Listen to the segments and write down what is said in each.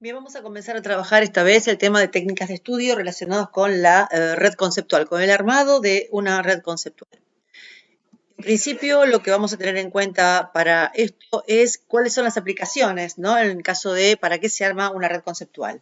Bien, vamos a comenzar a trabajar esta vez el tema de técnicas de estudio relacionados con la red conceptual, con el armado de una red conceptual. En principio, lo que vamos a tener en cuenta para esto es cuáles son las aplicaciones, ¿no? En el caso de para qué se arma una red conceptual.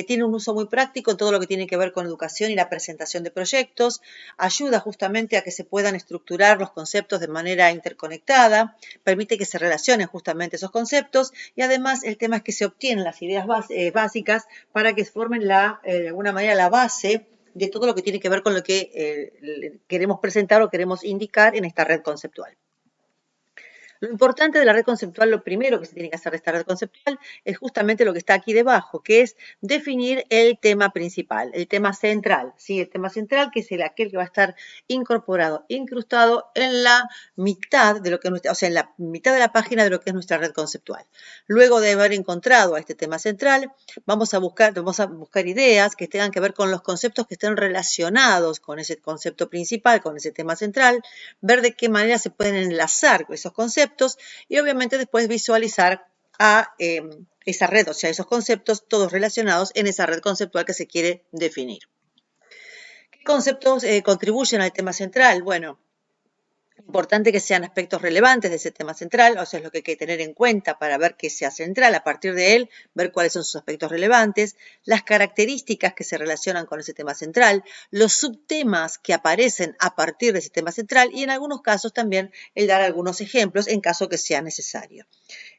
Tiene un uso muy práctico en todo lo que tiene que ver con educación y la presentación de proyectos. Ayuda justamente a que se puedan estructurar los conceptos de manera interconectada. Permite que se relacionen justamente esos conceptos. Y además, el tema es que se obtienen las ideas básicas para que formen de alguna manera la base de todo lo que tiene que ver con lo que queremos presentar o queremos indicar en esta red conceptual. Lo importante de la red conceptual, lo primero que se tiene que hacer de esta red conceptual es justamente lo que está aquí debajo, que es definir el tema principal, el tema central, ¿sí? El tema central que es aquel que va a estar incorporado, incrustado en la mitad de lo que es en la mitad de la página de lo que es nuestra red conceptual. Luego de haber encontrado a este tema central, vamos a buscar ideas que tengan que ver con los conceptos que estén relacionados con ese concepto principal, con ese tema central, ver de qué manera se pueden enlazar esos conceptos y obviamente después visualizar a esa red, o sea, esos conceptos todos relacionados en esa red conceptual que se quiere definir. ¿Qué conceptos contribuyen al tema central? Bueno, importante que sean aspectos relevantes de ese tema central, o sea, es lo que hay que tener en cuenta para ver qué sea central, a partir de él, ver cuáles son sus aspectos relevantes, las características que se relacionan con ese tema central, los subtemas que aparecen a partir de ese tema central y en algunos casos también el dar algunos ejemplos en caso que sea necesario.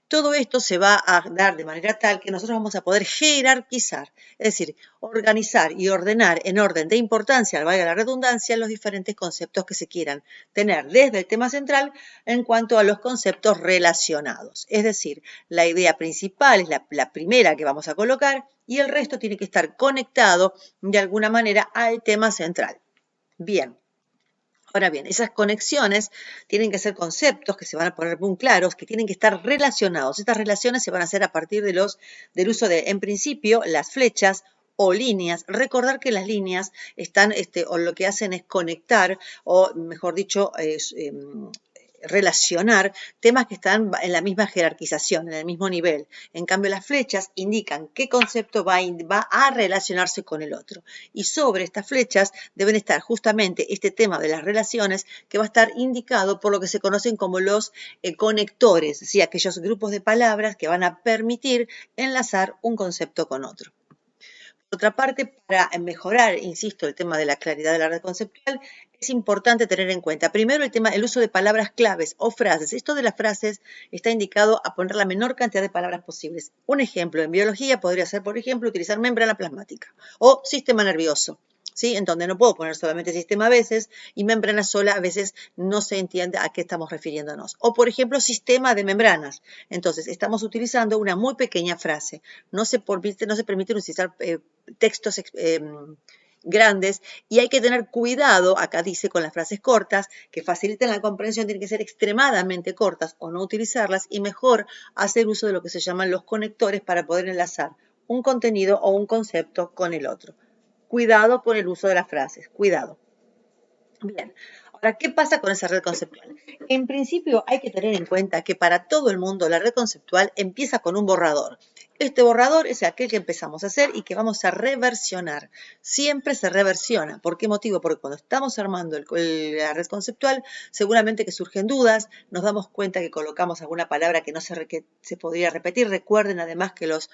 Todo esto se va a dar de manera tal que nosotros vamos a poder jerarquizar, es decir, organizar y ordenar en orden de importancia, valga la redundancia, los diferentes conceptos que se quieran tener desde el tema central en cuanto a los conceptos relacionados. Es decir, la idea principal es la primera que vamos a colocar y el resto tiene que estar conectado de alguna manera al tema central. Bien. Ahora bien, esas conexiones tienen que ser conceptos que se van a poner muy claros, que tienen que estar relacionados. Estas relaciones se van a hacer a partir del uso de, en principio, las flechas o líneas. Recordar que las líneas están, o lo que hacen es conectar, o mejor dicho, relacionar temas que están en la misma jerarquización, en el mismo nivel. En cambio, las flechas indican qué concepto va a relacionarse con el otro. Y sobre estas flechas deben estar justamente este tema de las relaciones que va a estar indicado por lo que se conocen como los conectores, ¿sí? Aquellos grupos de palabras que van a permitir enlazar un concepto con otro. Por otra parte, para mejorar, insisto, el tema de la claridad de la red conceptual, es importante tener en cuenta, primero, el uso de palabras claves o frases. Esto de las frases está indicado a poner la menor cantidad de palabras posibles. Un ejemplo, en biología podría ser, por ejemplo, utilizar membrana plasmática o sistema nervioso, ¿sí? En donde no puedo poner solamente sistema a veces y membrana sola a veces no se entiende a qué estamos refiriéndonos. O, por ejemplo, sistema de membranas. Entonces, estamos utilizando una muy pequeña frase. No se permite utilizar textos grandes y hay que tener cuidado, acá dice, con las frases cortas que faciliten la comprensión, tienen que ser extremadamente cortas o no utilizarlas y mejor hacer uso de lo que se llaman los conectores para poder enlazar un contenido o un concepto con el otro. Cuidado con el uso de las frases, cuidado. Bien, ahora, ¿qué pasa con esa red conceptual? En principio hay que tener en cuenta que para todo el mundo la red conceptual empieza con un borrador. Este borrador es aquel que empezamos a hacer y que vamos a reversionar. Siempre se reversiona. ¿Por qué motivo? Porque cuando estamos armando la red conceptual, seguramente que surgen dudas, nos damos cuenta que colocamos alguna palabra que se podría repetir. Recuerden además que los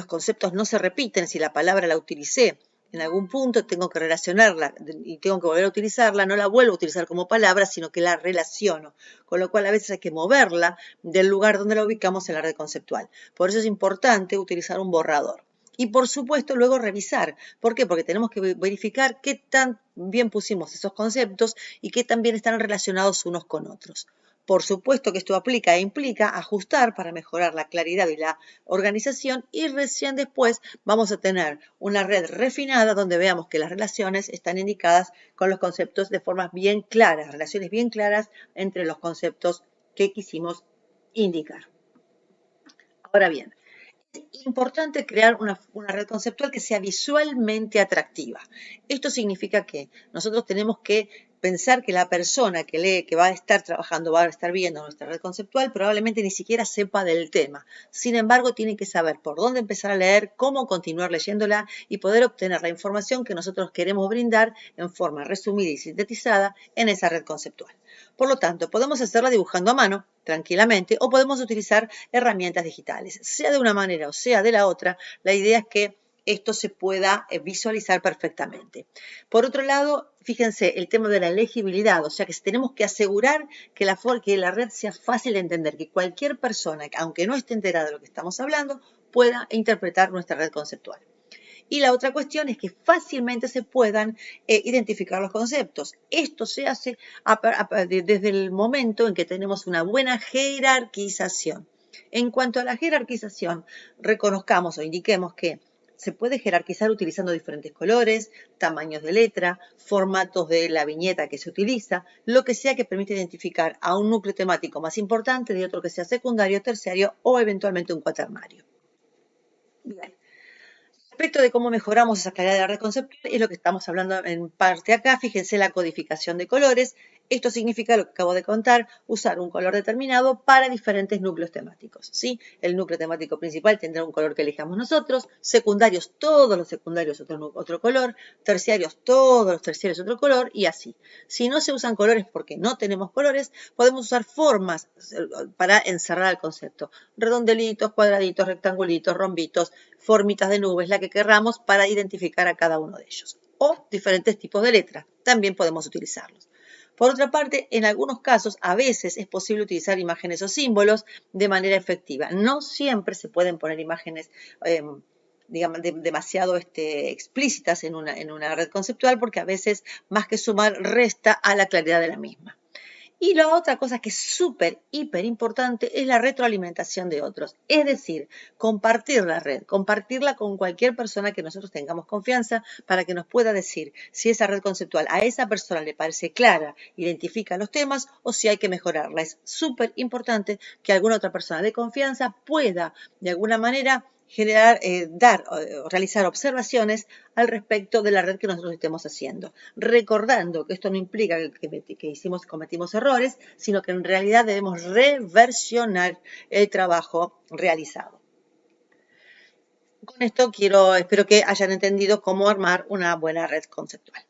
conceptos no se repiten si la palabra la utilicé en algún punto, tengo que relacionarla y tengo que volver a utilizarla, no la vuelvo a utilizar como palabra, sino que la relaciono, con lo cual a veces hay que moverla del lugar donde la ubicamos en la red conceptual. Por eso es importante utilizar un borrador. Y por supuesto luego revisar. ¿Por qué? Porque tenemos que verificar qué tan bien pusimos esos conceptos y qué tan bien están relacionados unos con otros. Por supuesto que esto aplica e implica ajustar para mejorar la claridad y la organización y recién después vamos a tener una red refinada donde veamos que las relaciones están indicadas con los conceptos de formas bien claras, relaciones bien claras entre los conceptos que quisimos indicar. Ahora bien, es importante crear una red conceptual que sea visualmente atractiva. Esto significa que nosotros tenemos que pensar que la persona que lee, que va a estar trabajando, va a estar viendo nuestra red conceptual, probablemente ni siquiera sepa del tema. Sin embargo, tiene que saber por dónde empezar a leer, cómo continuar leyéndola y poder obtener la información que nosotros queremos brindar en forma resumida y sintetizada en esa red conceptual. Por lo tanto, podemos hacerla dibujando a mano, tranquilamente, o podemos utilizar herramientas digitales. Sea de una manera o sea de la otra, la idea es que esto se pueda visualizar perfectamente. Por otro lado, fíjense, el tema de la legibilidad, o sea que tenemos que asegurar que la red sea fácil de entender, que cualquier persona, aunque no esté enterada de lo que estamos hablando, pueda interpretar nuestra red conceptual. Y la otra cuestión es que fácilmente se puedan identificar los conceptos. Esto se hace desde el momento en que tenemos una buena jerarquización. En cuanto a la jerarquización, reconozcamos o indiquemos que se puede jerarquizar utilizando diferentes colores, tamaños de letra, formatos de la viñeta que se utiliza, lo que sea que permita identificar a un núcleo temático más importante de otro que sea secundario, terciario o eventualmente un cuaternario. Bien. Respecto de cómo mejoramos esa claridad de la red conceptual, es lo que estamos hablando en parte acá. Fíjense la codificación de colores. Esto significa lo que acabo de contar, usar un color determinado para diferentes núcleos temáticos, ¿sí? El núcleo temático principal tendrá un color que elijamos nosotros, secundarios, todos los secundarios otro color, terciarios, todos los terciarios otro color y así. Si no se usan colores porque no tenemos colores, podemos usar formas para encerrar el concepto. Redondelitos, cuadraditos, rectangulitos, rombitos, formitas de nubes, la que querramos para identificar a cada uno de ellos. O diferentes tipos de letras, también podemos utilizarlos. Por otra parte, en algunos casos, a veces es posible utilizar imágenes o símbolos de manera efectiva. No siempre se pueden poner imágenes digamos, demasiado explícitas en una red conceptual porque a veces, más que sumar, resta a la claridad de la misma. Y la otra cosa que es súper, hiper importante es la retroalimentación de otros. Es decir, compartir la red, compartirla con cualquier persona que nosotros tengamos confianza para que nos pueda decir si esa red conceptual a esa persona le parece clara, identifica los temas o si hay que mejorarla. Es súper importante que alguna otra persona de confianza pueda, de alguna manera, generar, realizar observaciones al respecto de la red que nosotros estemos haciendo. Recordando que esto no implica que cometimos errores, sino que en realidad debemos reversionar el trabajo realizado. Con esto espero que hayan entendido cómo armar una buena red conceptual.